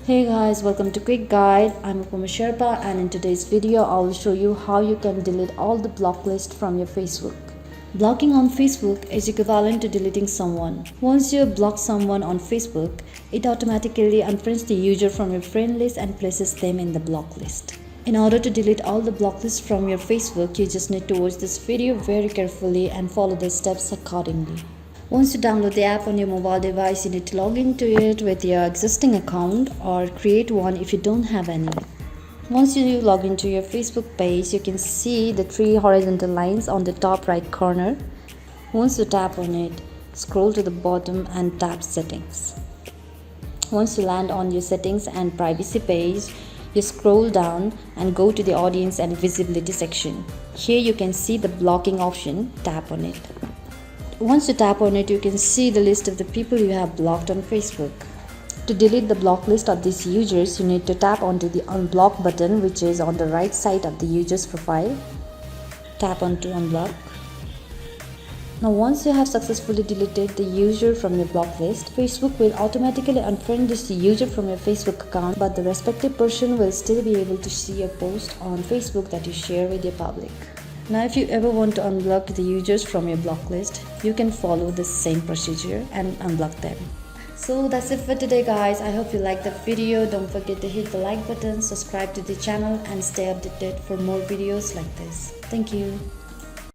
Hey guys, welcome to Quick Guide. I'm Upama Sherpa, and in today's video I will show you how you can delete all the block list from your Facebook. Blocking on Facebook is equivalent to deleting someone. Once you block someone on Facebook, it automatically unfriends the user from your friend list and places them in the block list. In order to delete all the block lists from your Facebook, you just need to watch this video very carefully and follow the steps accordingly. Once you download the app on your mobile device, you need to log into it with your existing account or create one if you don't have any. Once you log into your Facebook page, you can see the three horizontal lines on the top right corner. Once you tap on it, scroll to the bottom and tap Settings. Once you land on your Settings and Privacy page, you scroll down and go to the Audience and Visibility section. Here you can see the blocking option. Tap on it. Once you tap on it, you can see the list of the people you have blocked on Facebook. To delete the block list of these users, you need to tap onto the Unblock button, which is on the right side of the user's profile. Tap onto Unblock. Now once you have successfully deleted the user from your block list, Facebook will automatically unfriend this user from your Facebook account, but the respective person will still be able to see your post on Facebook that you share with your public. Now if you ever want to unblock the users from your block list, you can follow the same procedure and unblock them. So that's it for today guys. I hope you liked the video. Don't forget to hit the like button, subscribe to the channel and stay updated for more videos like this. Thank you.